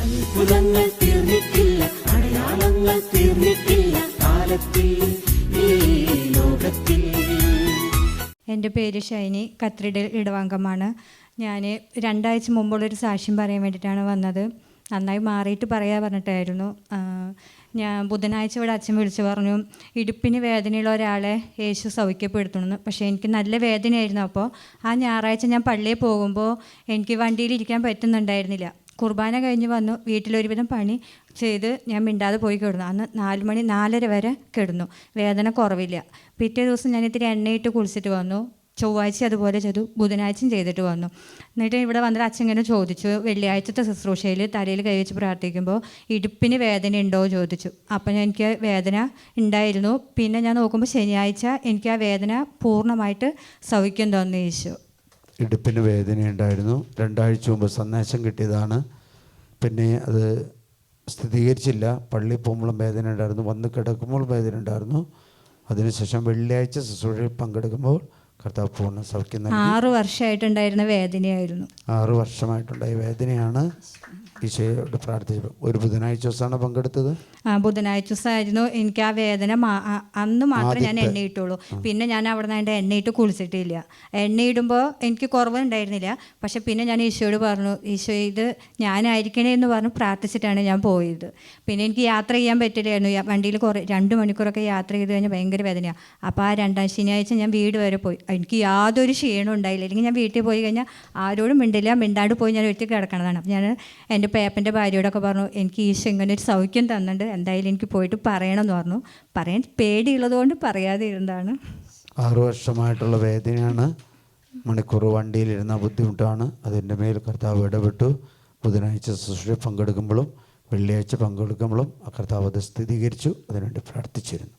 അത്ഭുതങ്ങൾ തീർന്നിട്ടില്ല, അടയാളങ്ങൾ തീർന്നിട്ടില്ല കാലത്തിൽ ഈ ലോകത്തിൽ. എൻ്റെ പേര് ഷൈനി, കത്രിയുടെ ഇടവംഗമാണ്. ഞാൻ 2 ആഴ്ച മുമ്പുള്ളൊരു സാക്ഷ്യം പറയാൻ വേണ്ടിയിട്ടാണ് വന്നത്. നന്നായി മാറിയിട്ട് പറയാൻ പറഞ്ഞിട്ടായിരുന്നു. ഞാൻ ബുധനാഴ്ച ഇവിടെ അച്ഛൻ വിളിച്ചു പറഞ്ഞു, ഇടുപ്പിന് വേദനയുള്ള ഒരാളെ യേശു സൗഖ്യപ്പെടുത്തണമെന്ന്. പക്ഷേ എനിക്ക് നല്ല വേദനയായിരുന്നു. അപ്പോൾ ആ ഞായറാഴ്ച ഞാൻ പള്ളിയിൽ പോകുമ്പോൾ എനിക്ക് വണ്ടിയിലിരിക്കാൻ പറ്റുന്നുണ്ടായിരുന്നില്ല. കുർബാന കഴിഞ്ഞ് വന്നു, വീട്ടിലൊരുവിധം പണി ചെയ്ത് ഞാൻ മിണ്ടാതെ പോയി കിടന്നു. അന്ന് 4 മണി 4:30 വരെ കിടന്നു. വേദന കുറവില്ല. പിറ്റേ ദിവസം ഞാൻ ഇത്തിരി എണ്ണയിട്ട് കുളിച്ചിട്ട് വന്നു. ചൊവ്വാഴ്ച അതുപോലെ ചെയ്തു, ബുധനാഴ്ചയും ചെയ്തിട്ട് വന്നു. എന്നിട്ട് ഇവിടെ വന്നിട്ട് അച്ഛൻ ഇങ്ങനെ ചോദിച്ചു, വെള്ളിയാഴ്ചത്തെ ശുശ്രൂഷയിൽ തലയിൽ കൈ വെച്ച് പ്രാർത്ഥിക്കുമ്പോൾ ഇടുപ്പിന് വേദന ഉണ്ടോ ചോദിച്ചു. അപ്പം എനിക്ക് വേദന ഉണ്ടായിരുന്നു. പിന്നെ ഞാൻ നോക്കുമ്പോൾ ശനിയാഴ്ച എനിക്ക് ആ വേദന പൂർണ്ണമായിട്ട് സൗഖ്യം തോന്നി. യേശു ഇടുപ്പിന് വേദനയുണ്ടായിരുന്നു. 2 ആഴ്ച മുമ്പ് സന്ദേശം കിട്ടിയതാണ്. പിന്നെ അത് സ്ഥിരീകരിച്ചില്ല. പള്ളിയിൽ പോകുമ്പോഴും വേദന ഉണ്ടായിരുന്നു, വന്ന് കിടക്കുമ്പോൾ വേദന ഉണ്ടായിരുന്നു. അതിനുശേഷം വെള്ളിയാഴ്ച ശുശ്രൂഷയിൽ പങ്കെടുക്കുമ്പോൾ കർത്താവ് പൂർണ്ണ സൗഖ്യം നൽകി. 6 വർഷമായിട്ടുണ്ടായിരുന്ന വേദനയായിരുന്നു. 6 വർഷമായിട്ടുണ്ടായ വേദനയാണ്. ഈശോയോട് പ്രാർത്ഥിച്ചു. ഒരു ബുധനാഴ്ച ദിവസമാണ് പങ്കെടുത്തത്. ബുധനാഴ്ച ദിവസമായിരുന്നു എനിക്ക് ആ വേദന. അന്ന് മാത്രമേ ഞാൻ എണ്ണയിട്ടുള്ളൂ. പിന്നെ ഞാൻ അവിടെ നിന്ന് എൻ്റെ എണ്ണയിട്ട് കുളിച്ചിട്ടില്ല. എണ്ണയിടുമ്പോൾ എനിക്ക് കുറവുണ്ടായിരുന്നില്ല. പക്ഷെ പിന്നെ ഞാൻ ഈശോയോട് പറഞ്ഞു, ഈശോ ഇത് ഞാനായിരിക്കണേ എന്ന് പറഞ്ഞ് പ്രാർത്ഥിച്ചിട്ടാണ് ഞാൻ പോയത്. പിന്നെ എനിക്ക് യാത്ര ചെയ്യാൻ പറ്റില്ലായിരുന്നു. വണ്ടിയിൽ 2 മണിക്കൂറൊക്കെ യാത്ര ചെയ്ത് കഴിഞ്ഞാൽ ഭയങ്കര വേദനയാണ്. അപ്പോൾ ആ 2ാം ശനിയാഴ്ച ഞാൻ വീട് വരെ പോയി. എനിക്ക് യാതൊരു ക്ഷീണം ഉണ്ടായില്ല. അല്ലെങ്കിൽ ഞാൻ വീട്ടിൽ പോയി കഴിഞ്ഞാൽ ആരോടും മിണ്ടാണ്ട് പോയി ഞാൻ ഒറ്റ കിടക്കണതാണ്. അപ്പോൾ ഞാൻ എൻ്റെ പേപ്പൻ്റെ ഭാര്യയോടൊക്കെ പറഞ്ഞു, എനിക്ക് ഈശോ ഇങ്ങനെ ഒരു സൗഖ്യം തന്നിട്ടുണ്ട്, എന്തായാലും എനിക്ക് പോയിട്ട് പറയണമെന്ന് പറഞ്ഞു. പറയാൻ പേടിയുള്ളത് കൊണ്ട് പറയാതെ ഇരുന്നതാണ്. 6 വർഷമായിട്ടുള്ള വേദനയാണ്. മണിക്കൂർ വണ്ടിയിലിരുന്ന ബുദ്ധിമുട്ടാണ്. അതിൻ്റെ മേൽ കർത്താവ് ഇടപെട്ടു. ബുധനാഴ്ച ശുശ്രൂഷ പങ്കെടുക്കുമ്പോഴും വെള്ളിയാഴ്ച പങ്കെടുക്കുമ്പോഴും ആ കർത്താവ് അത് സ്ഥിരീകരിച്ചു. അതിനുവേണ്ടി പ്രാർത്ഥിച്ചിരുന്നു.